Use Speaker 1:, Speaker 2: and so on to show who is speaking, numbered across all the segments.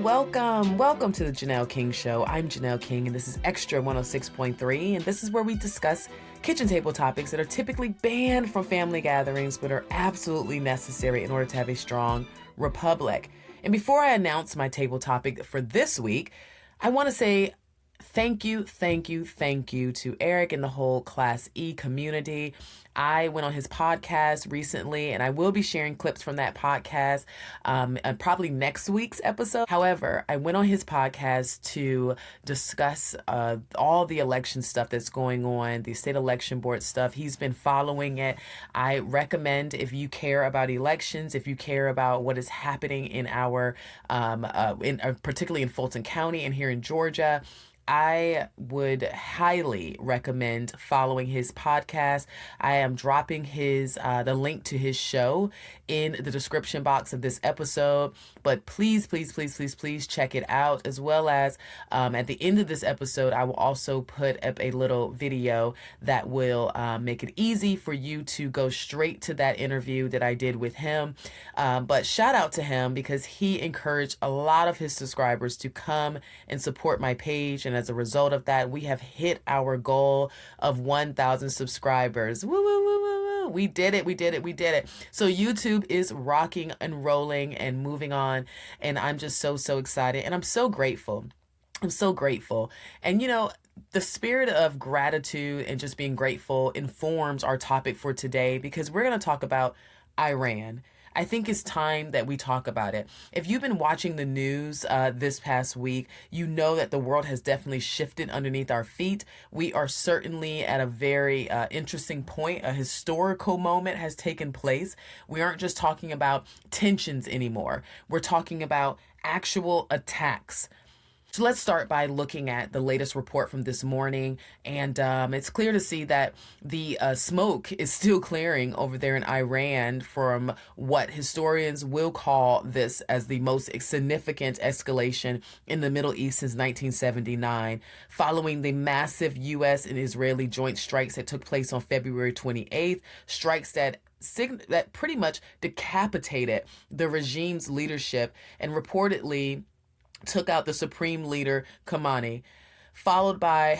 Speaker 1: Welcome to the Janelle King Show. I'm Janelle King, and this is Extra 106.3, and this is where we discuss kitchen table topics that are typically banned from family gatherings, but are absolutely necessary in order to have a strong republic. And before I announce my table topic for this week, I want to say thank you to Eric and the whole Class E community. I went on his podcast recently, and I will be sharing clips from that podcast probably next week's episode. However, I went on his podcast to discuss all the election stuff that's going on, the state election board stuff. He's been following it. I recommend, if you care about elections, if you care about what is happening in our, particularly in Fulton County and here in Georgia, I would highly recommend following his podcast. I am dropping the link to his show in the description box of this episode, but please check it out, as well as at the end of this episode, I will also put up a little video that will make it easy for you to go straight to that interview that I did with him. But shout out to him, because he encouraged a lot of his subscribers to come and support my page, and as a result of that, we have hit our goal of 1,000 subscribers. Woo, woo, woo, woo, woo. We did it. So YouTube is rocking and rolling and moving on, and I'm just so excited, and I'm so grateful. And the spirit of gratitude and just being grateful informs our topic for today, because we're going to talk about Iran. I think it's time that we talk about it. If you've been watching the news this past week, you know that the world has definitely shifted underneath our feet. We are certainly at a very interesting point. A historical moment has taken place. We aren't just talking about tensions anymore. We're talking about actual attacks. So let's start by looking at the latest report from this morning, and it's clear to see that the smoke is still clearing over there in Iran from what historians will call this as the most significant escalation in the Middle East since 1979, following the massive U.S. and Israeli joint strikes that took place on February 28th, strikes that pretty much decapitated the regime's leadership and reportedly took out the supreme leader, Khamenei, followed by,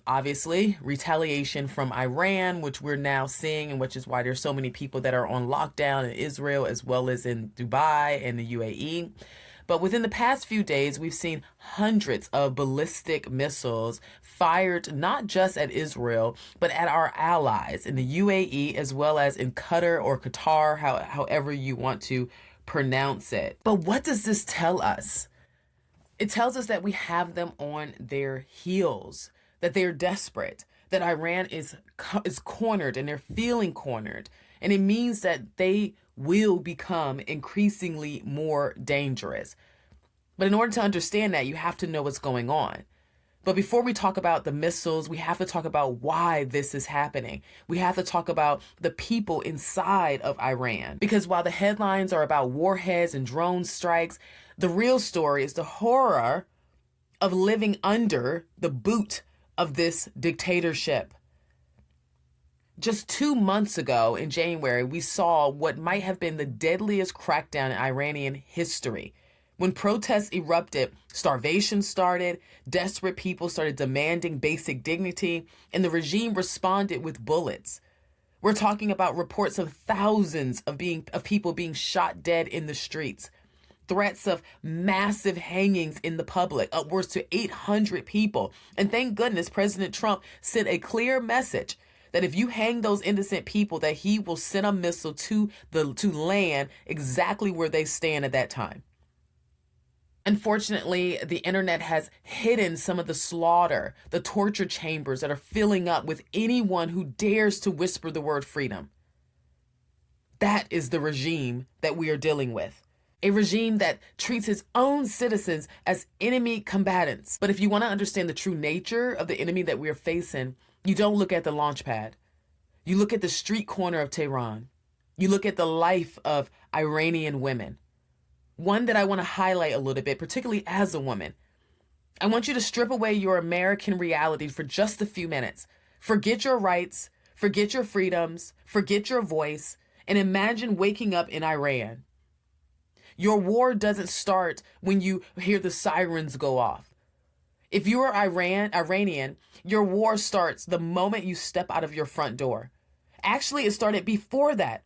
Speaker 1: obviously, retaliation from Iran, which we're now seeing, and which is why there's so many people that are on lockdown in Israel as well as in Dubai and the UAE. But within the past few days, we've seen hundreds of ballistic missiles fired not just at Israel, but at our allies in the UAE as well as in Qatar or Qatar, however you want to pronounce it. But what does this tell us? It tells us that we have them on their heels, that they're desperate, that Iran is cornered and they're feeling cornered. And it means that they will become increasingly more dangerous. But in order to understand that, you have to know what's going on. But before we talk about the missiles, we have to talk about why this is happening. We have to talk about the people inside of Iran. Because while the headlines are about warheads and drone strikes, the real story is the horror of living under the boot of this dictatorship. Just 2 months ago in January, we saw what might have been the deadliest crackdown in Iranian history. When protests erupted, starvation started, desperate people started demanding basic dignity, and the regime responded with bullets. We're talking about reports of thousands of people being shot dead in the streets, threats of massive hangings in the public, upwards to 800 people. And thank goodness President Trump sent a clear message that if you hang those innocent people, that he will send a missile to land exactly where they stand at that time. Unfortunately, the internet has hidden some of the slaughter, the torture chambers that are filling up with anyone who dares to whisper the word freedom. That is the regime that we are dealing with. A regime that treats its own citizens as enemy combatants. But if you want to understand the true nature of the enemy that we are facing, you don't look at the launch pad. You look at the street corner of Tehran. You look at the life of Iranian women. One that I want to highlight a little bit, particularly as a woman. I want you to strip away your American reality for just a few minutes. Forget your rights, forget your freedoms, forget your voice, and imagine waking up in Iran. Your war doesn't start when you hear the sirens go off. If you are Iranian, your war starts the moment you step out of your front door. Actually, it started before that.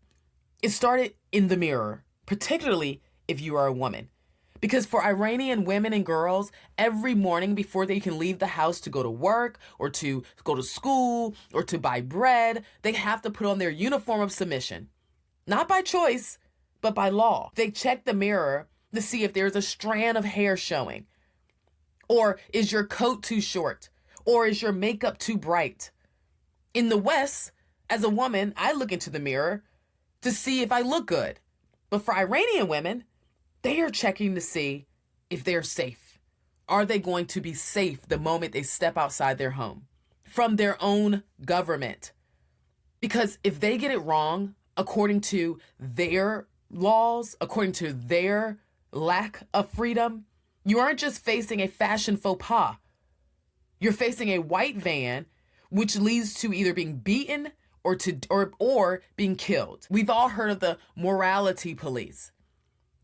Speaker 1: It started in the mirror, particularly if you are a woman. Because for Iranian women and girls, every morning before they can leave the house to go to work or to go to school or to buy bread, they have to put on their uniform of submission. Not by choice, but by law. They check the mirror to see if there's a strand of hair showing. Or is your coat too short? Or is your makeup too bright? In the West, as a woman, I look into the mirror to see if I look good. But for Iranian women, they are checking to see if they're safe. Are they going to be safe the moment they step outside their home from their own government? Because if they get it wrong, according to their laws, according to their lack of freedom, you aren't just facing a fashion faux pas. You're facing a white van, which leads to either being beaten or being killed. We've all heard of the morality police.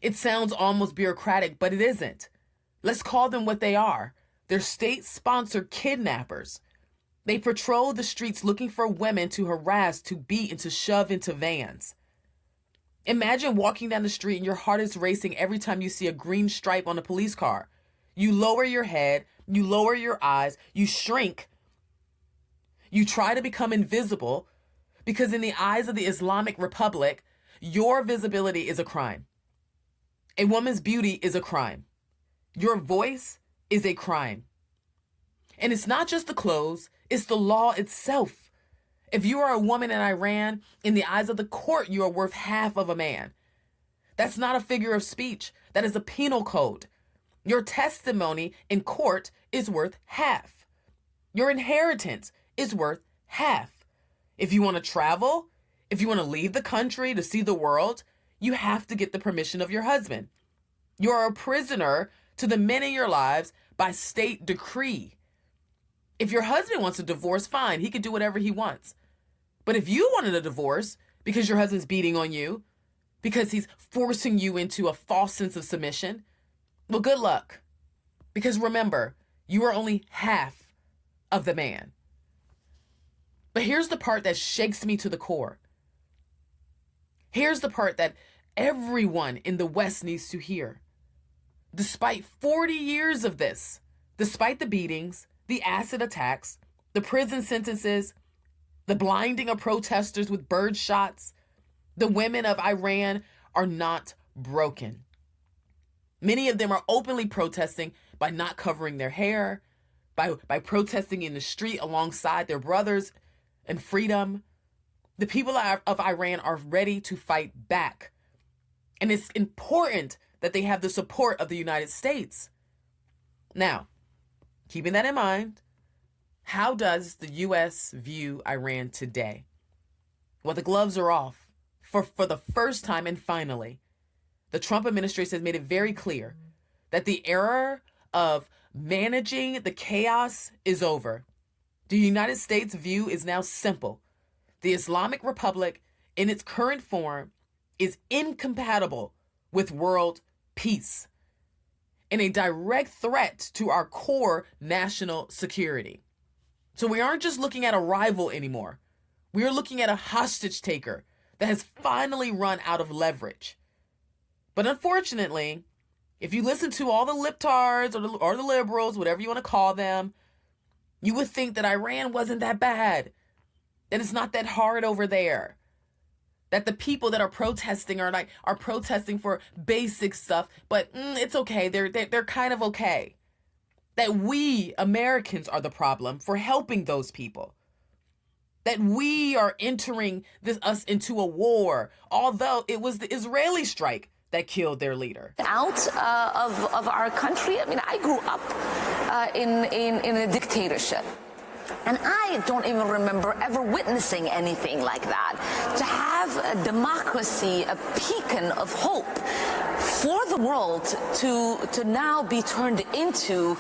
Speaker 1: It sounds almost bureaucratic, but it isn't. Let's call them what they are. They're state-sponsored kidnappers. They patrol the streets looking for women to harass, to beat, and to shove into vans. Imagine walking down the street and your heart is racing every time you see a green stripe on a police car. You lower your head, you lower your eyes, you shrink. You try to become invisible because in the eyes of the Islamic Republic, your visibility is a crime. A woman's beauty is a crime. Your voice is a crime. And it's not just the clothes, it's the law itself. If you are a woman in Iran, in the eyes of the court, you are worth half of a man. That's not a figure of speech. That is a penal code. Your testimony in court is worth half. Your inheritance is worth half. If you want to travel, if you want to leave the country to see the world, you have to get the permission of your husband. You are a prisoner to the men in your lives by state decree. If your husband wants a divorce, fine, he can do whatever he wants. But if you wanted a divorce because your husband's beating on you, because he's forcing you into a false sense of submission, well, good luck. Because remember, you are only half of the man. But here's the part that shakes me to the core. Here's the part that everyone in the West needs to hear. Despite 40 years of this, despite the beatings, the acid attacks, the prison sentences, the blinding of protesters with bird shots, the women of Iran are not broken. Many of them are openly protesting by not covering their hair, by protesting in the street alongside their brothers in freedom. The people of Iran are ready to fight back. And it's important that they have the support of the United States. Now, keeping that in mind, how does the U.S. view Iran today? Well, the gloves are off. For the first time and finally, the Trump administration has made it very clear that the era of managing the chaos is over. The United States view is now simple. The Islamic Republic, in its current form, is incompatible with world peace and a direct threat to our core national security. So we aren't just looking at a rival anymore. We are looking at a hostage taker that has finally run out of leverage. But unfortunately, if you listen to all the libtards or the liberals, whatever you want to call them, you would think that Iran wasn't that bad, that it's not that hard over there, that the people that are protesting are protesting for basic stuff, but it's okay. They're kind of okay. That we Americans are the problem for helping those people. That we are entering us into a war, although it was the Israeli strike that killed their leader.
Speaker 2: Out of our country. I mean, I grew up in a dictatorship. And I don't even remember ever witnessing anything like that. To have a democracy, a beacon of hope for the world to now be turned into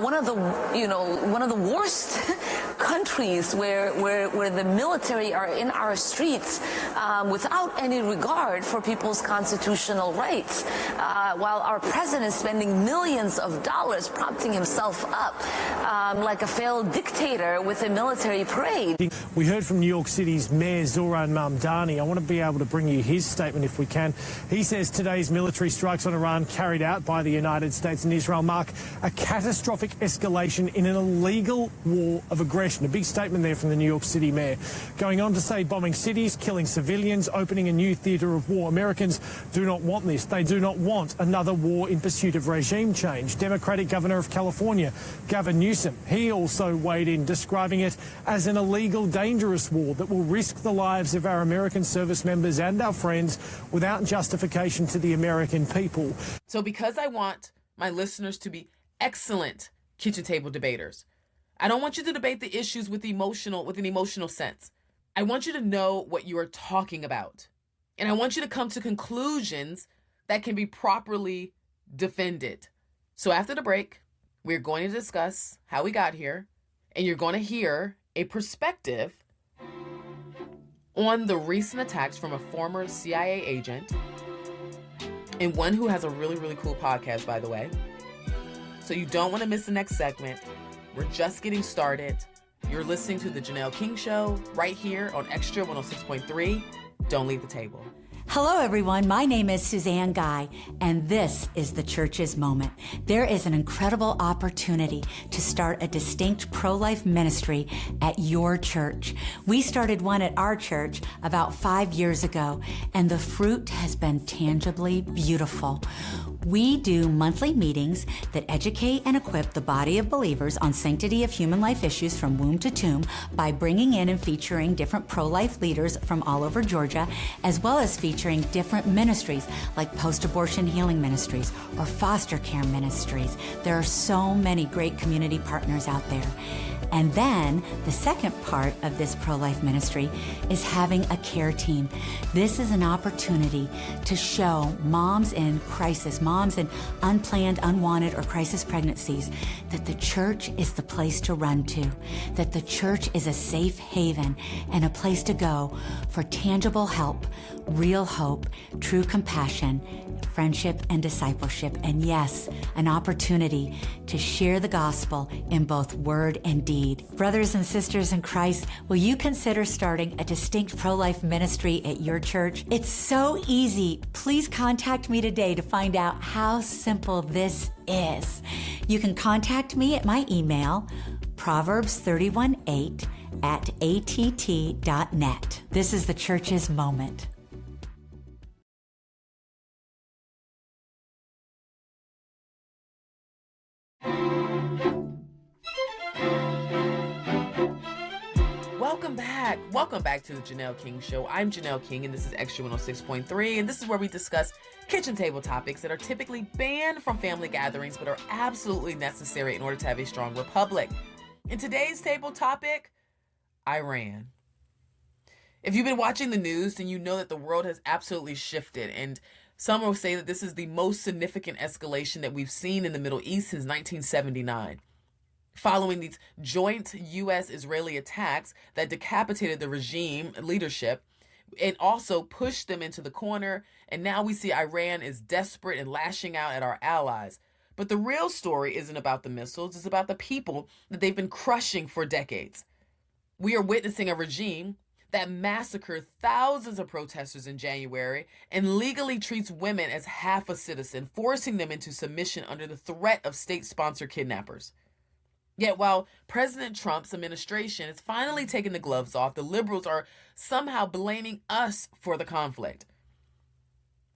Speaker 2: one of the worst countries countries where the military are in our streets without any regard for people's constitutional rights, while our president is spending millions of dollars propping himself up like a failed dictator with a military parade.
Speaker 3: We heard from New York City's Mayor Zoran Mamdani. I want to be able to bring you his statement if we can. He says today's military strikes on Iran carried out by the United States and Israel mark a catastrophic escalation in an illegal war of aggression. A big statement there from the New York City Mayor. Going on to say bombing cities, killing civilians, opening a new theatre of war. Americans do not want this. They do not want another war in pursuit of regime change. Democratic Governor of California, Gavin Newsom, he also weighed in, describing it as an illegal, dangerous war that will risk the lives of our American service members and our friends without justification to the American people.
Speaker 1: So because I want my listeners to be excellent kitchen table debaters, I don't want you to debate the issues with an emotional sense. I want you to know what you are talking about. And I want you to come to conclusions that can be properly defended. So after the break, we're going to discuss how we got here, and you're going to hear a perspective on the recent attacks from a former CIA agent, and one who has a really, really cool podcast, by the way. So you don't want to miss the next segment. We're just getting started. You're listening to The Janelle King Show right here on Extra 106.3. Don't leave the table.
Speaker 4: Hello, everyone. My name is Suzanne Guy, and this is the Church's Moment. There is an incredible opportunity to start a distinct pro-life ministry at your church. We started one at our church about 5 years ago, and the fruit has been tangibly beautiful. We do monthly meetings that educate and equip the body of believers on sanctity of human life issues from womb to tomb by bringing in and featuring different pro-life leaders from all over Georgia, as well as featuring different ministries like post-abortion healing ministries or foster care ministries. There are so many great community partners out there. And then the second part of this pro-life ministry is having a care team. This is an opportunity to show moms in crisis, moms in unplanned, unwanted, or crisis pregnancies that the church is the place to run to, that the church is a safe haven and a place to go for tangible help, real hope, true compassion, friendship, and discipleship. And yes, an opportunity to share the gospel in both word and deed. Brothers and sisters in Christ, will you consider starting a distinct pro-life ministry at your church? It's so easy. Please contact me today to find out how simple this is. You can contact me at my email, proverbs31:8@att.net. This is the Church's Moment.
Speaker 1: Welcome back to the Janelle King Show. I'm Janelle King, and this is Extra 106.3, and this is where we discuss kitchen table topics that are typically banned from family gatherings but are absolutely necessary in order to have a strong republic. In today's table topic, Iran. If you've been watching the news, then you know that the world has absolutely shifted, and some will say that this is the most significant escalation that we've seen in the Middle East since 1979. Following these joint U.S.-Israeli attacks that decapitated the regime leadership and also pushed them into the corner, and now we see Iran is desperate and lashing out at our allies. But the real story isn't about the missiles, it's about the people that they've been crushing for decades. We are witnessing a regime that massacred thousands of protesters in January and legally treats women as half a citizen, forcing them into submission under the threat of state-sponsored kidnappers. Yet while President Trump's administration has finally taken the gloves off, the liberals are somehow blaming us for the conflict.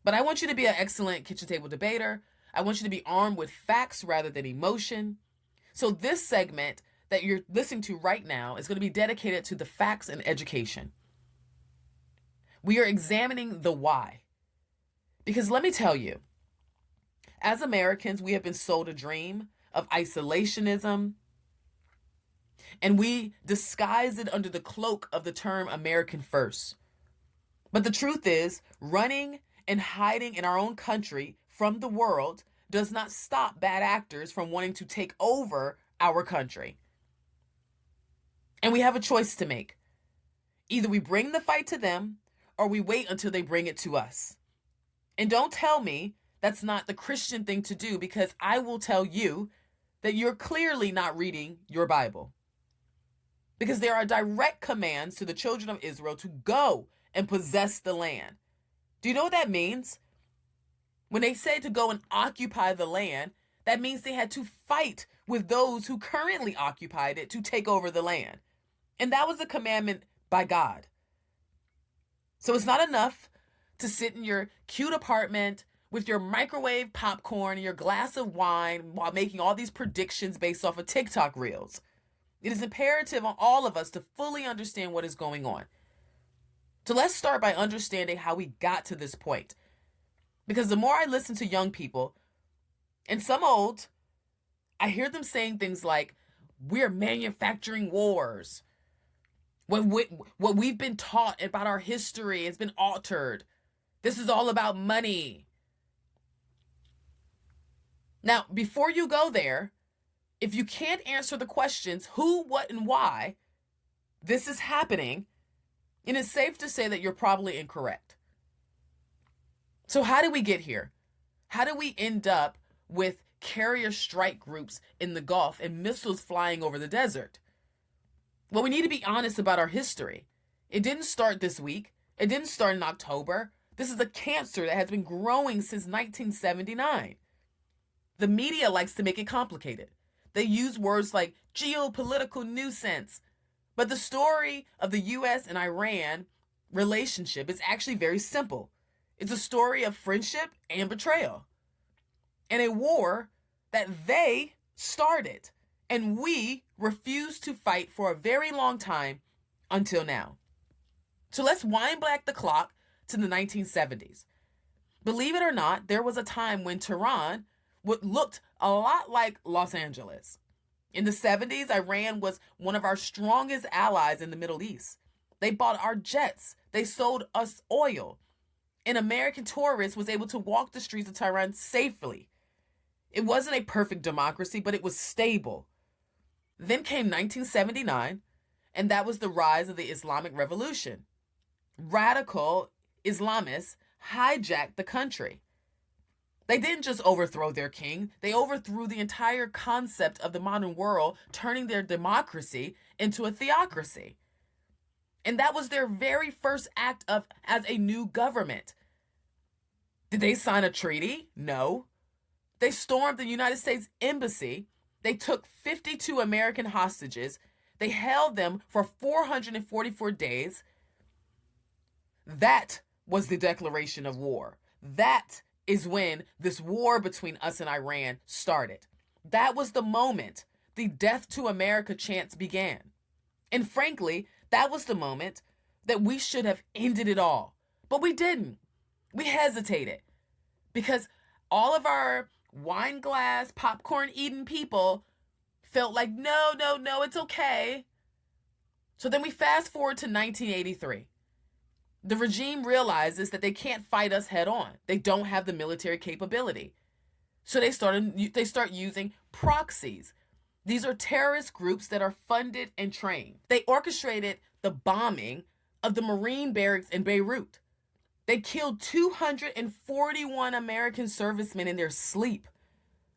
Speaker 1: But I want you to be an excellent kitchen table debater. I want you to be armed with facts rather than emotion. So this segment that you're listening to right now is going to be dedicated to the facts and education. We are examining the why. Because let me tell you, as Americans, we have been sold a dream of isolationism, and we disguise it under the cloak of the term American first. But the truth is, running and hiding in our own country from the world does not stop bad actors from wanting to take over our country. And we have a choice to make. Either we bring the fight to them or we wait until they bring it to us. And don't tell me that's not the Christian thing to do, because I will tell you that you're clearly not reading your Bible. Because there are direct commands to the children of Israel to go and possess the land. Do you know what that means? When they said to go and occupy the land, that means they had to fight with those who currently occupied it to take over the land. And that was a commandment by God. So it's not enough to sit in your cute apartment with your microwave popcorn and your glass of wine while making all these predictions based off of TikTok reels. It is imperative on all of us to fully understand what is going on. So let's start by understanding how we got to this point. Because the more I listen to young people, and some old, I hear them saying things like, we're manufacturing wars. What we've been taught about our history has been altered. This is all about money. Now, before you go there, if you can't answer the questions who, what, and why this is happening, it is safe to say that you're probably incorrect. So how did we get here? How did we end up with carrier strike groups in the Gulf and missiles flying over the desert? Well, we need to be honest about our history. It didn't start this week. It didn't start in October. This is a cancer that has been growing since 1979. The media likes to make it complicated. They use words like geopolitical nuisance. But the story of the U.S. and Iran relationship is actually very simple. It's a story of friendship and betrayal. And a war that they started and we refused to fight for a very long time until now. So let's wind back the clock to the 1970s. Believe it or not, there was a time when Tehran looked a lot like Los Angeles. In the 70s, Iran was one of our strongest allies in the Middle East. They bought our jets. They sold us oil. An American tourist was able to walk the streets of Tehran safely. It wasn't a perfect democracy, but it was stable. Then came 1979, and that was the rise of the Islamic Revolution. Radical Islamists hijacked the country. They didn't just overthrow their king, they overthrew the entire concept of the modern world, turning their democracy into a theocracy. And that was their very first act as a new government. Did they sign a treaty? No. They stormed the United States Embassy. They took 52 American hostages. They held them for 444 days. That was the declaration of war. That is when this war between us and Iran started. That was the moment the death to America chants began. And frankly, that was the moment that we should have ended it all. But we didn't. We hesitated because all of our wine glass, popcorn eating people felt like, no, it's okay. So then we fast forward to 1983. The regime realizes that they can't fight us head on. They don't have the military capability. So they start using proxies. These are terrorist groups that are funded and trained. They orchestrated the bombing of the Marine barracks in Beirut. They killed 241 American servicemen in their sleep.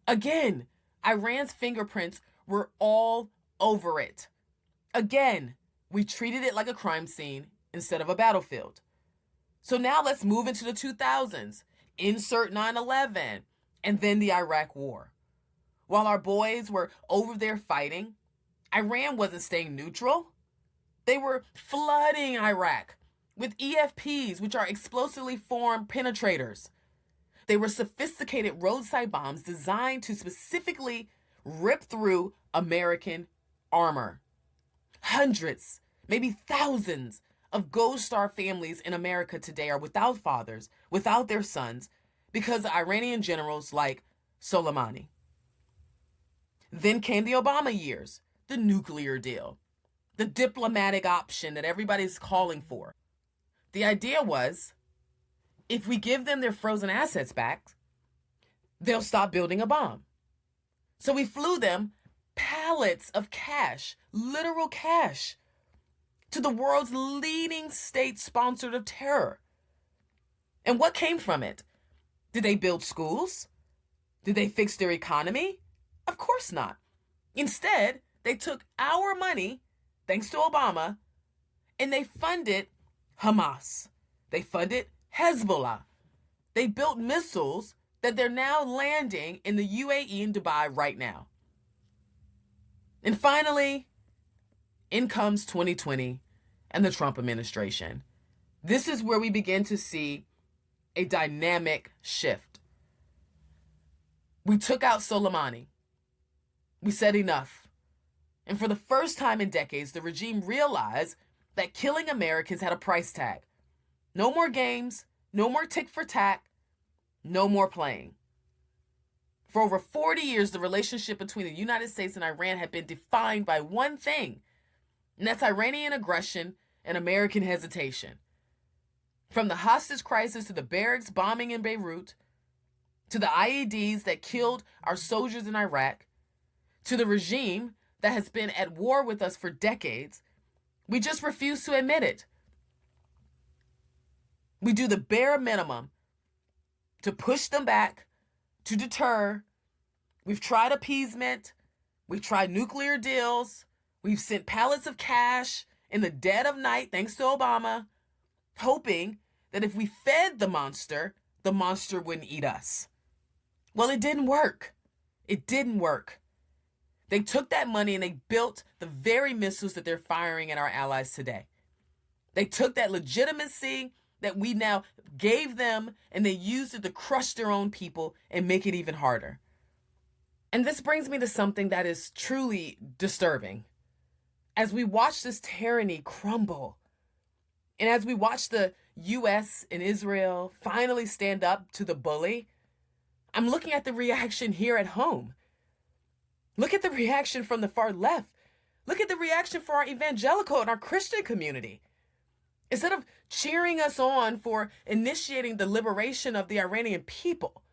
Speaker 1: Again, Iran's fingerprints were all over it. Again, we treated it like a crime scene instead of a battlefield. So now let's move into the 2000s. Insert 9/11 and then the Iraq War. While our boys were over there fighting, Iran wasn't staying neutral. They were flooding Iraq with EFPs, which are explosively formed penetrators. They were sophisticated roadside bombs designed to specifically rip through American armor. Hundreds, maybe thousands of Gold Star families in America today are without fathers, without their sons, because of Iranian generals like Soleimani. Then came the Obama years, the nuclear deal, the diplomatic option that everybody's calling for. The idea was, if we give them their frozen assets back, they'll stop building a bomb. So we flew them pallets of cash, literal cash, to the world's leading state sponsored of terror. And what came from it? Did they build schools? Did they fix their economy? Of course not. Instead, they took our money, thanks to Obama, and they funded Hamas. They funded Hezbollah. They built missiles that they're now landing in the UAE and Dubai right now. And finally, in comes 2020 and the Trump administration. This is where we begin to see a dynamic shift. We took out Soleimani. We said enough. And for the first time in decades, the regime realized that killing Americans had a price tag. No more games, no more tick for tack, no more playing. For over 40 years, the relationship between the United States and Iran had been defined by one thing, and that's Iranian aggression and American hesitation. From the hostage crisis to the barracks bombing in Beirut, to the IEDs that killed our soldiers in Iraq, to the regime that has been at war with us for decades, we just refuse to admit it. We do the bare minimum to push them back, to deter. We've tried appeasement. We've tried nuclear deals. We've sent pallets of cash in the dead of night, thanks to Obama, hoping that if we fed the monster wouldn't eat us. Well, it didn't work. It didn't work. They took that money and they built the very missiles that they're firing at our allies today. They took that legitimacy that we now gave them and they used it to crush their own people and make it even harder. And this brings me to something that is truly disturbing. As we watch this tyranny crumble, and as we watch the U.S. and Israel finally stand up to the bully, I'm looking at the reaction here at home. Look at the reaction from the far left. Look at the reaction for our evangelical and our Christian community. Instead of cheering us on for initiating the liberation of the Iranian people,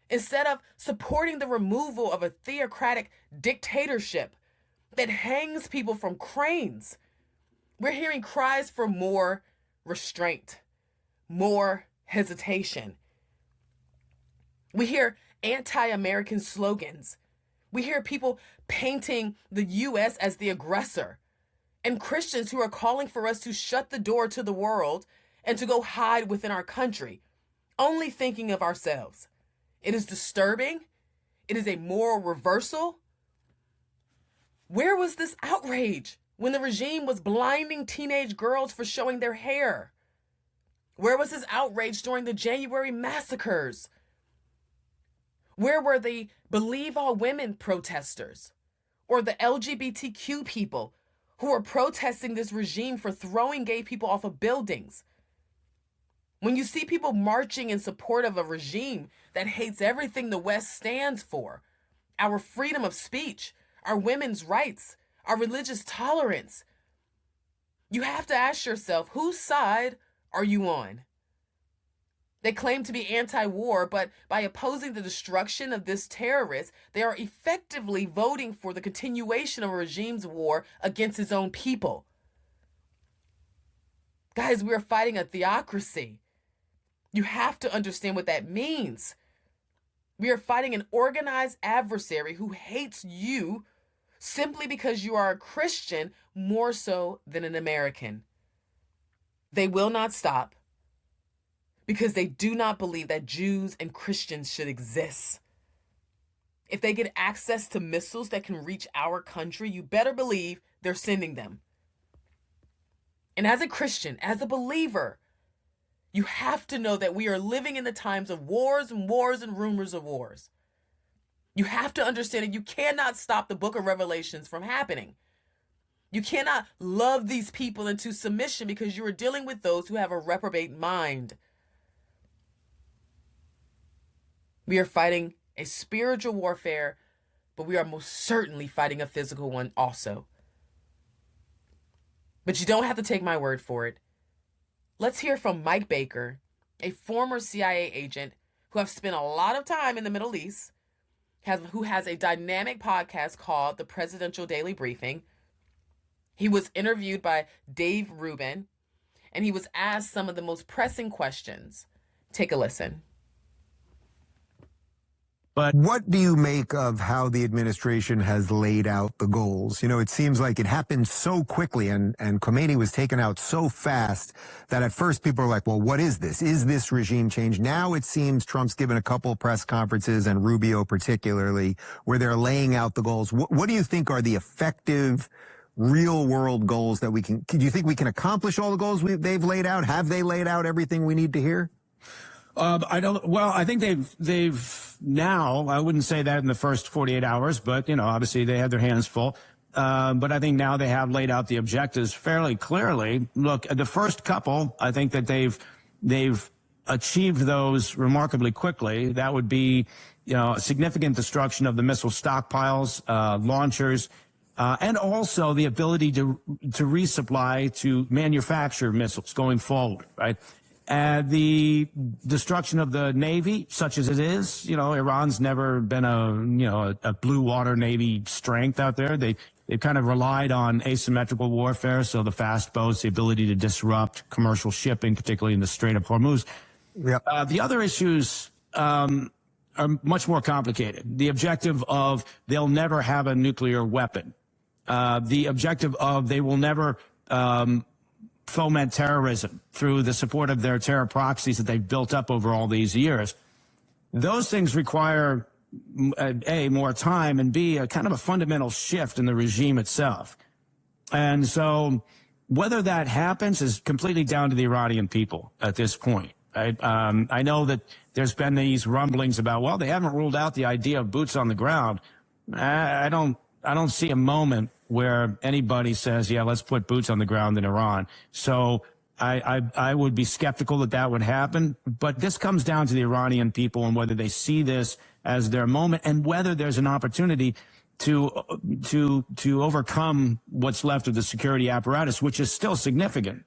Speaker 1: instead of supporting the removal of a theocratic dictatorship that hangs people from cranes, we're hearing cries for more restraint, more hesitation. We hear anti-American slogans. We hear people painting the U.S. as the aggressor, and Christians who are calling for us to shut the door to the world and to go hide within our country, only thinking of ourselves. It is disturbing. It is a moral reversal. Where was this outrage when the regime was blinding teenage girls for showing their hair? Where was this outrage during the January massacres? Where were the Believe All Women protesters or the LGBTQ people who were protesting this regime for throwing gay people off of buildings? When you see people marching in support of a regime that hates everything the West stands for, our freedom of speech, our women's rights, our religious tolerance, you have to ask yourself, whose side are you on? They claim to be anti-war, but by opposing the destruction of this terrorist, they are effectively voting for the continuation of a regime's war against its own people. Guys, we are fighting a theocracy. You have to understand what that means. We are fighting an organized adversary who hates you simply because you are a Christian more so than an American. They will not stop because they do not believe that Jews and Christians should exist. If they get access to missiles that can reach our country, you better believe they're sending them. And as a Christian, as a believer, you have to know that we are living in the times of wars and wars and rumors of wars. You have to understand that you cannot stop the book of Revelations from happening. You cannot love these people into submission because you are dealing with those who have a reprobate mind. We are fighting a spiritual warfare, but we are most certainly fighting a physical one also. But you don't have to take my word for it. Let's hear from Mike Baker, a former CIA agent who has spent a lot of time in the Middle East. who has a dynamic podcast called The Presidential Daily Briefing. He was interviewed by Dave Rubin, and he was asked some of the most pressing questions. Take a listen.
Speaker 5: But what do you make of how the administration has laid out the goals? You know, it seems like it happened so quickly and Khomeini was taken out so fast that at first people are like, well, what is this? Is this regime change? Now it seems Trump's given a couple press conferences, and Rubio particularly, where they're laying out the goals. What do you think are the effective real world goals that do you think we can accomplish all the goals they've laid out? Have they laid out everything we need to hear?
Speaker 6: I think they've now, I wouldn't say that in the first 48 hours, but, obviously they had their hands full. But I think now they have laid out the objectives fairly clearly. Look, the first couple, I think that they've achieved those remarkably quickly. That would be, a significant destruction of the missile stockpiles, launchers, and also the ability to resupply, to manufacture missiles going forward, right? The destruction of the Navy, such as it is, Iran's never been a blue water Navy strength out there. They've kind of relied on asymmetrical warfare. So the fast boats, the ability to disrupt commercial shipping, particularly in the Strait of Hormuz.
Speaker 5: Yep.
Speaker 6: The other issues, are much more complicated. The objective of they'll never have a nuclear weapon. The objective of they will never, foment terrorism through the support of their terror proxies that they've built up over all these years. Those things require, A, more time, and B, a kind of a fundamental shift in the regime itself. And so whether that happens is completely down to the Iranian people at this point. Right? I know that there's been these rumblings about, well, they haven't ruled out the idea of boots on the ground. I don't see a moment where anybody says, yeah, let's put boots on the ground in Iran. So I would be skeptical that would happen. But this comes down to the Iranian people and whether they see this as their moment and whether there's an opportunity to overcome what's left of the security apparatus, which is still significant.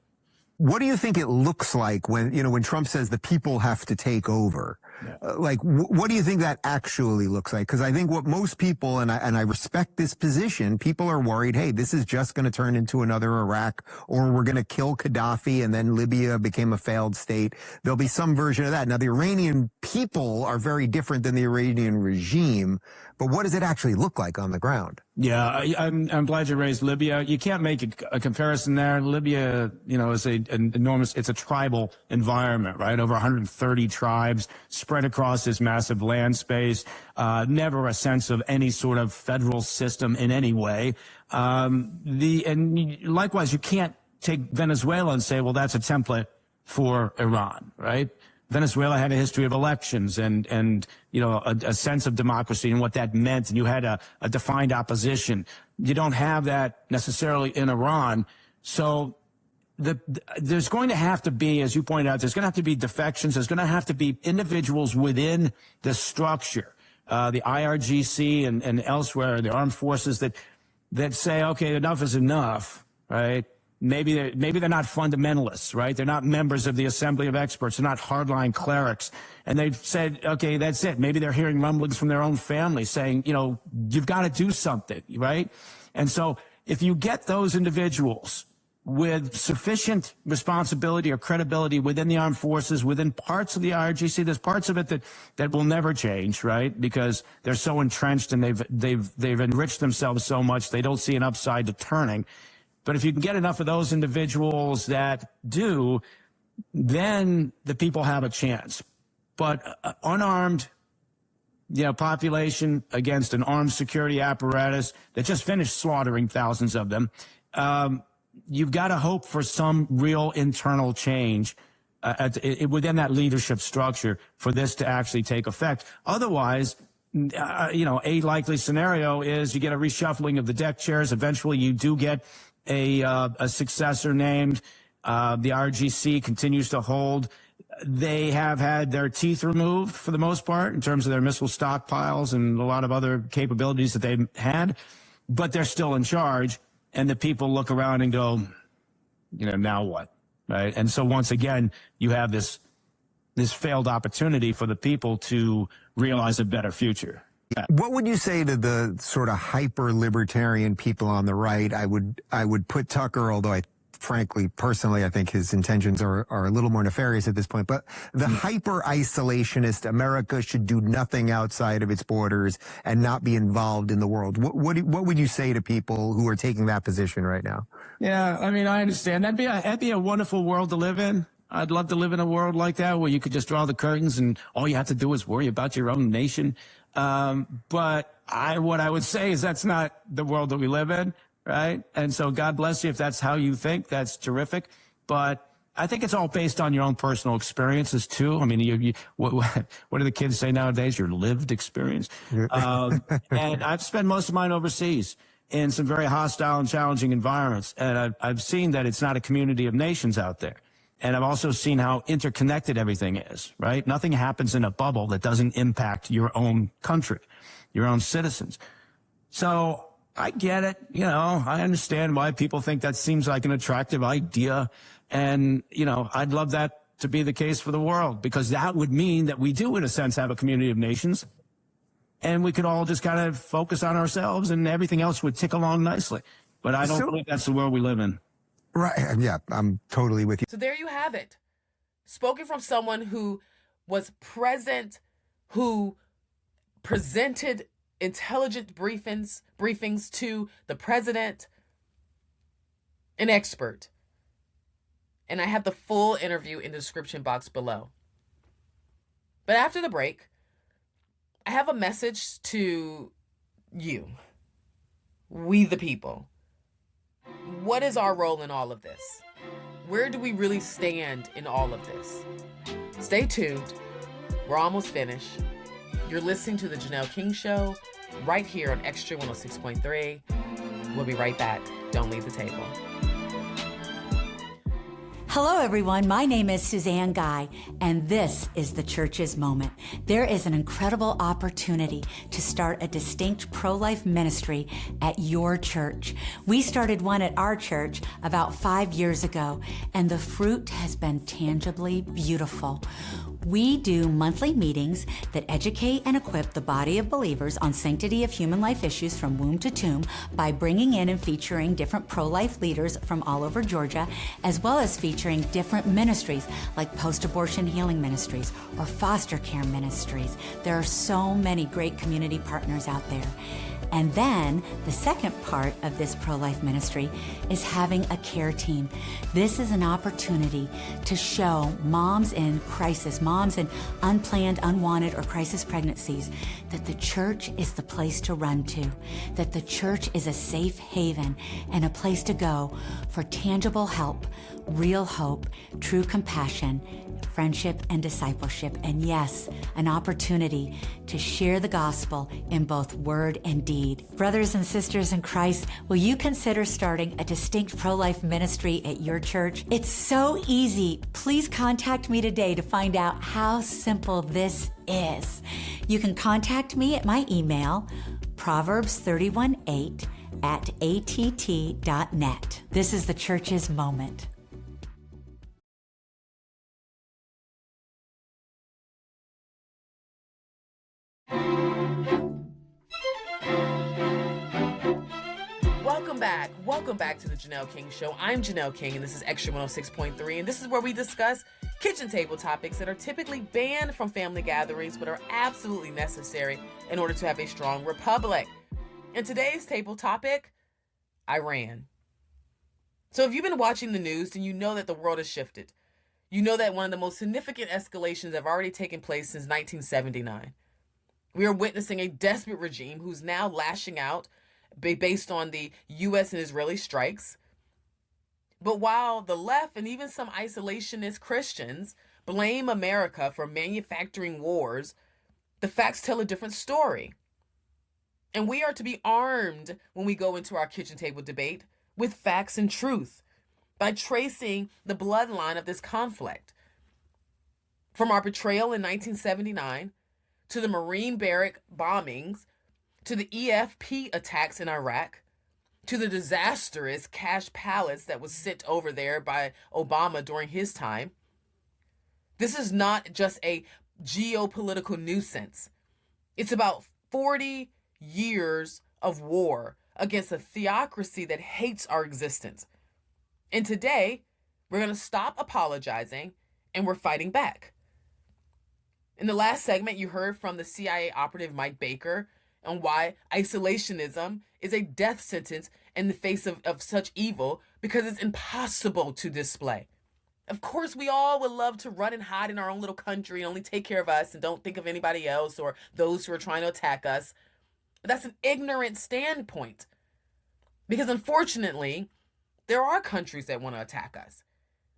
Speaker 5: What do you think it looks like when Trump says the people have to take over? Yeah. What do you think that actually looks like? Because I think what most people, and I respect this position, people are worried, hey, this is just going to turn into another Iraq, or we're going to kill Gaddafi and then Libya became a failed state. There'll be some version of that. Now, the Iranian people are very different than the Iranian regime, but what does it actually look like on the ground?
Speaker 6: Yeah, I'm glad you raised Libya. You can't make a comparison there. Libya, is it's a tribal environment, right? Over 130 tribes spread across this massive land space. Never a sense of any sort of federal system in any way. And likewise, you can't take Venezuela and say, well, that's a template for Iran, right? Venezuela had a history of elections and a sense of democracy and what that meant, and you had a defined opposition. You don't have that necessarily in Iran. So there's going to have to be, as you pointed out, there's going to have to be defections. There's going to have to be individuals within the structure, the IRGC and elsewhere, the armed forces that say, okay, enough is enough, right? Maybe they're not fundamentalists, right? They're not members of the Assembly of Experts. They're not hardline clerics. And they've said, okay, that's it. Maybe they're hearing rumblings from their own family saying, you've got to do something, right? And so if you get those individuals with sufficient responsibility or credibility within the armed forces, within parts of the IRGC, there's parts of it that will never change, right? Because they're so entrenched and they've enriched themselves so much, they don't see an upside to turning. But if you can get enough of those individuals that do, then the people have a chance. But unarmed, population against an armed security apparatus that just finished slaughtering thousands of them, you've got to hope for some real internal change within that leadership structure for this to actually take effect. Otherwise, a likely scenario is you get a reshuffling of the deck chairs. Eventually, you do get a successor named. The RGC continues to hold. They have had their teeth removed for the most part in terms of their missile stockpiles and a lot of other capabilities that they've had, but they're still in charge. And the people look around and go, now what, right? And so once again, you have this failed opportunity for the people to realize a better future.
Speaker 5: What would you say to the sort of hyper libertarian people on the right? I would put Tucker, although frankly, personally, I think his intentions are a little more nefarious at this point. But the hyper isolationist America should do nothing outside of its borders and not be involved in the world. What would you say to people who are taking that position right now?
Speaker 6: Yeah, I mean, I understand. That'd be a wonderful world to live in. I'd love to live in a world like that where you could just draw the curtains and all you have to do is worry about your own nation. But what I would say is that's not the world that we live in, right? And so God bless you if that's how you think. That's terrific. But I think it's all based on your own personal experiences too. I mean, what do the kids say nowadays? Your lived experience. And I've spent most of mine overseas in some very hostile and challenging environments. And I've seen that it's not a community of nations out there. And I've also seen how interconnected everything is, right? Nothing happens in a bubble that doesn't impact your own country, your own citizens. So I get it. You know, I understand why people think that seems like an attractive idea. And, you know, I'd love that to be the case for the world, because that would mean that we do, in a sense, have a community of nations. And we could all just kind of focus on ourselves and everything else would tick along nicely. But I don't believe that's the world we live in.
Speaker 5: Right. Yeah, I'm totally with you.
Speaker 1: So there you have it. Spoken from someone who was present, who presented intelligent briefings to the president, an expert. And I have the full interview in the description box below. But after the break, I have a message to you, we the people. What is our role in all of this? Where do we really stand in all of this? Stay tuned. We're almost finished. You're listening to The Janelle King Show right here on Extra 106.3. We'll be right back. Don't leave the table.
Speaker 4: Hello, everyone. My name is Suzanne Guy, and this is the Church's Moment. There is an incredible opportunity to start a distinct pro-life ministry at your church. We started one at our church about 5 years ago, and the fruit has been tangibly beautiful. We do monthly meetings that educate and equip the body of believers on sanctity of human life issues from womb to tomb by bringing in and featuring different pro-life leaders from all over Georgia, as well as featuring different ministries like post-abortion healing ministries or foster care ministries. There are so many great community partners out there. And then the second part of this pro-life ministry is having a care team. This is an opportunity to show moms in crisis, moms in unplanned, unwanted, or crisis pregnancies, that the church is the place to run to, that the church is a safe haven and a place to go for tangible help, real hope, true compassion, friendship, and discipleship. And yes, an opportunity to share the gospel in both word and deed. Brothers and sisters in Christ, will you consider starting a distinct pro-life ministry at your church? It's so easy. Please contact me today to find out how simple this is. You can contact me at my email, proverbs31:8@att.net. This is the Church's Moment.
Speaker 1: Welcome back to the Janelle King Show. I'm Janelle King, and this is Extra 106.3, and this is where we discuss kitchen table topics that are typically banned from family gatherings, but are absolutely necessary in order to have a strong republic. And today's table topic, Iran. So if you've been watching the news, then you know that the world has shifted. You know that one of the most significant escalations have already taken place since 1979. We are witnessing a desperate regime who's now lashing out based on the U.S. and Israeli strikes. But while the left and even some isolationist Christians blame America for manufacturing wars, the facts tell a different story. And we are to be armed when we go into our kitchen table debate with facts and truth by tracing the bloodline of this conflict. From our betrayal in 1979 to the Marine barrack bombings, to the EFP attacks in Iraq, to the disastrous cash pallets that was sent over there by Obama during his time. This is not just a geopolitical nuisance. It's about 40 years of war against a theocracy that hates our existence. And today, we're going to stop apologizing and we're fighting back. In the last segment, you heard from the CIA operative Mike Baker on why isolationism is a death sentence in the face of such evil because it's impossible to display. Of course, we all would love to run and hide in our own little country and only take care of us and don't think of anybody else or those who are trying to attack us. But that's an ignorant standpoint. Because unfortunately, there are countries that want to attack us.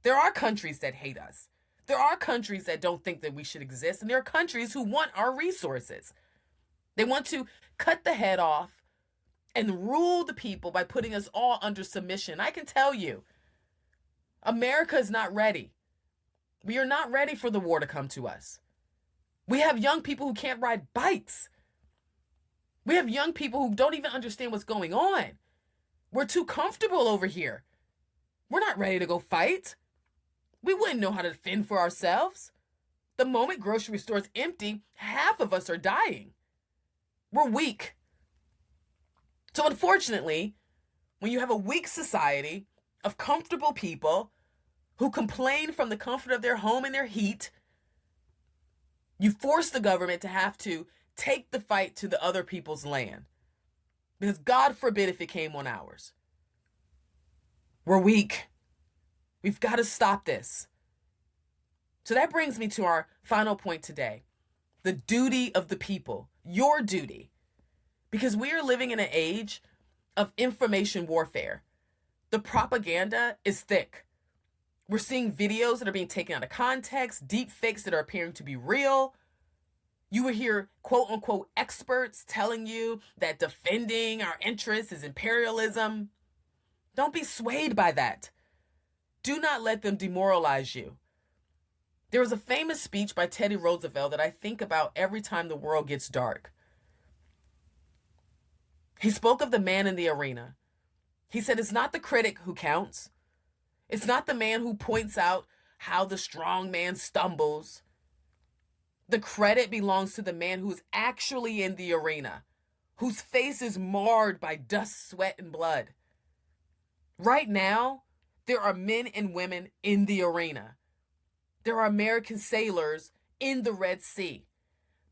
Speaker 1: There are countries that hate us. There are countries that don't think that we should exist. And there are countries who want our resources. They want to cut the head off and rule the people by putting us all under submission. I can tell you, America is not ready. We are not ready for the war to come to us. We have young people who can't ride bikes. We have young people who don't even understand what's going on. We're too comfortable over here. We're not ready to go fight. We wouldn't know how to fend for ourselves. The moment grocery stores empty, half of us are dying. We're weak. So unfortunately, when you have a weak society of comfortable people who complain from the comfort of their home and their heat, you force the government to have to take the fight to the other people's land. Because God forbid if it came on ours. We're weak. We've got to stop this. So that brings me to our final point today. The duty of the people. Your duty. Because we are living in an age of information warfare. The propaganda is thick. We're seeing videos that are being taken out of context, deep fakes that are appearing to be real. You will hear quote unquote experts telling you that defending our interests is imperialism. Don't be swayed by that. Do not let them demoralize you. There was a famous speech by Teddy Roosevelt that I think about every time the world gets dark. He spoke of the man in the arena. He said, it's not the critic who counts. It's not the man who points out how the strong man stumbles. The credit belongs to the man who's actually in the arena, whose face is marred by dust, sweat, and blood. Right now, there are men and women in the arena. There are American sailors in the Red Sea.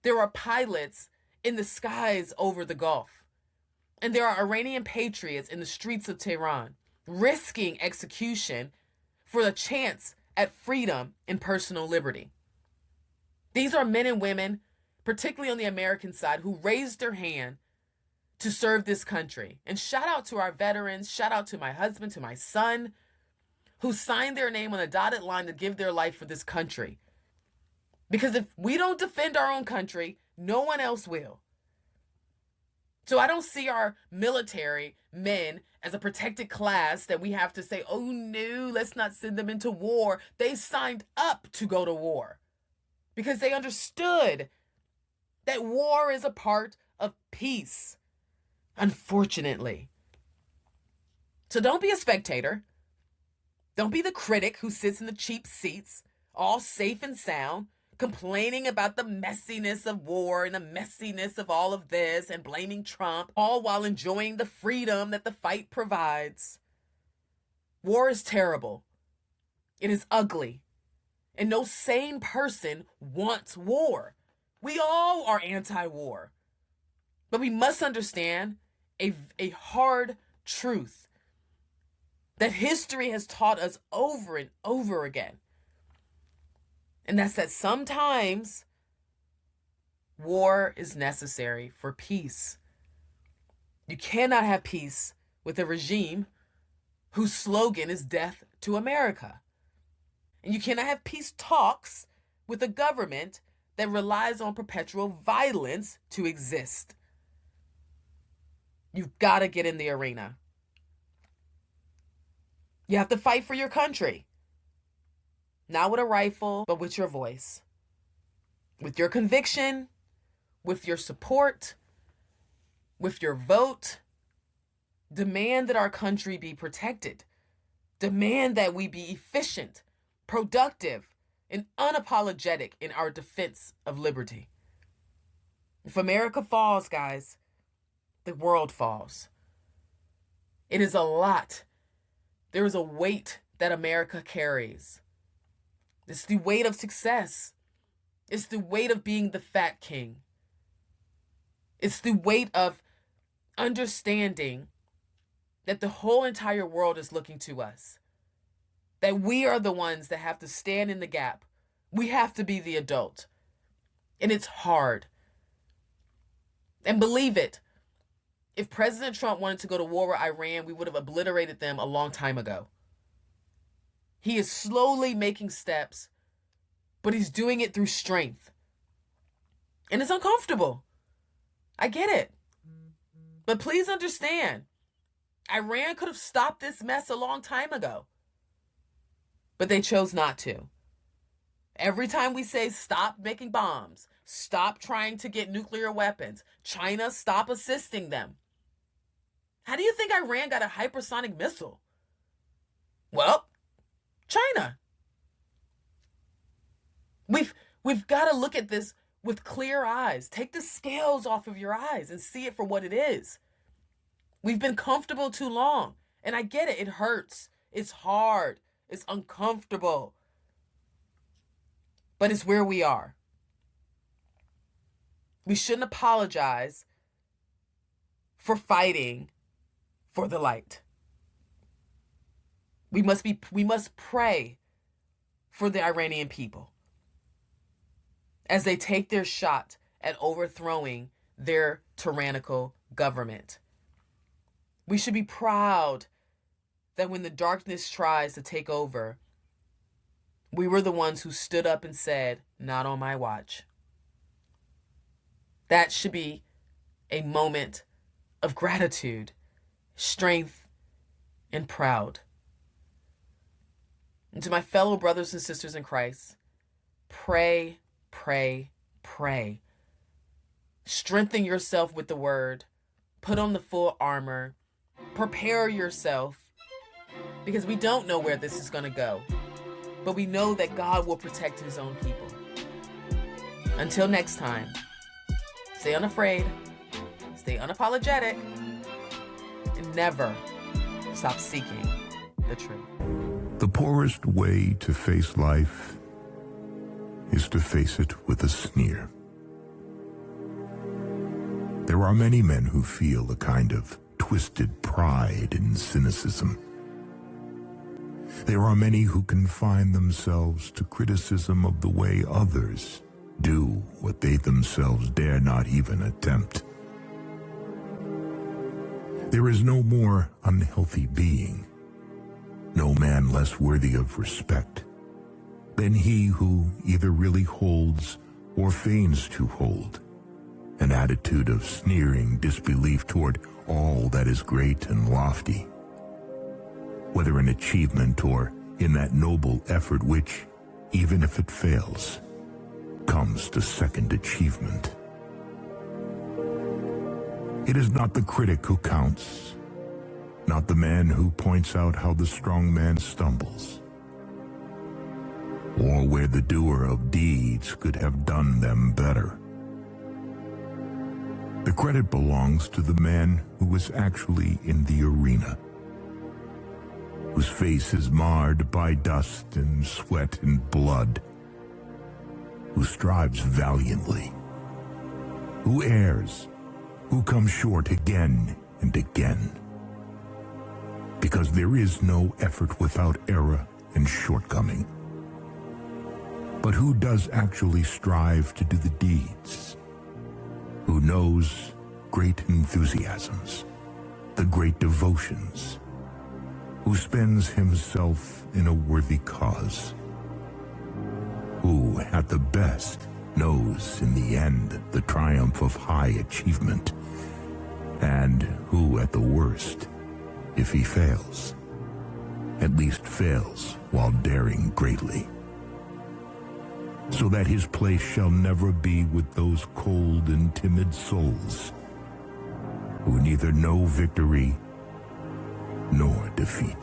Speaker 1: There are pilots in the skies over the Gulf. And there are Iranian patriots in the streets of Tehran, risking execution for the chance at freedom and personal liberty. These are men and women, particularly on the American side, who raised their hand to serve this country. And shout out to our veterans, shout out to my husband, to my son, who signed their name on a dotted line to give their life for this country. Because if we don't defend our own country, no one else will. So I don't see our military men as a protected class that we have to say, oh no, let's not send them into war. They signed up to go to war because they understood that war is a part of peace, unfortunately. So don't be a spectator. Don't be the critic who sits in the cheap seats, all safe and sound, complaining about the messiness of war and the messiness of all of this and blaming Trump, all while enjoying the freedom that the fight provides. War is terrible. It is ugly. And no sane person wants war. We all are anti-war. But we must understand a hard truth that history has taught us over and over again. And that's that sometimes war is necessary for peace. You cannot have peace with a regime whose slogan is death to America. And you cannot have peace talks with a government that relies on perpetual violence to exist. You've got to get in the arena. You have to fight for your country. Not with a rifle, but with your voice. With your conviction, with your support, with your vote. Demand that our country be protected. Demand that we be efficient, productive, and unapologetic in our defense of liberty. If America falls, guys, the world falls. It is a lot. There is a weight that America carries. It's the weight of success. It's the weight of being the fat king. It's the weight of understanding that the whole entire world is looking to us. That we are the ones that have to stand in the gap. We have to be the adult. And it's hard. And believe it, if President Trump wanted to go to war with Iran, we would have obliterated them a long time ago. He is slowly making steps, but he's doing it through strength. And it's uncomfortable. I get it. But please understand, Iran could have stopped this mess a long time ago. But they chose not to. Every time we say stop making bombs, stop trying to get nuclear weapons, China, stop assisting them. How do you think Iran got a hypersonic missile? Well, China. We've got to look at this with clear eyes. Take the scales off of your eyes and see it for what it is. We've been comfortable too long. And I get it. It hurts. It's hard. It's uncomfortable. But it's where we are. We shouldn't apologize for fighting for the light. We must pray for the Iranian people as they take their shot at overthrowing their tyrannical government. We should be proud that when the darkness tries to take over, we were the ones who stood up and said, "Not on my watch." That should be a moment of gratitude, strength, and proud. And to my fellow brothers and sisters in Christ, pray, pray, pray. Strengthen yourself with the word. Put on the full armor. Prepare yourself, because we don't know where this is going to go. But we know that God will protect his own people. Until next time, stay unafraid, stay unapologetic, and never stop seeking the truth.
Speaker 7: The poorest way to face life is to face it with a sneer. There are many men who feel a kind of twisted pride and cynicism. There are many who confine themselves to criticism of the way others do what they themselves dare not even attempt. There is no more unhealthy being, no man less worthy of respect than he who either really holds or feigns to hold an attitude of sneering disbelief toward all that is great and lofty, whether in achievement or in that noble effort which, even if it fails, comes to second achievement. It is not the critic who counts, not the man who points out how the strong man stumbles, or where the doer of deeds could have done them better. The credit belongs to the man who is actually in the arena, whose face is marred by dust and sweat and blood, who strives valiantly, who errs, who comes short again and again. Because there is no effort without error and shortcoming. But who does actually strive to do the deeds? Who knows great enthusiasms, the great devotions, who spends himself in a worthy cause, who at the best knows in the end the triumph of high achievement, and who at the worst, if he fails, at least fails while daring greatly, so that his place shall never be with those cold and timid souls who neither know victory nor defeat.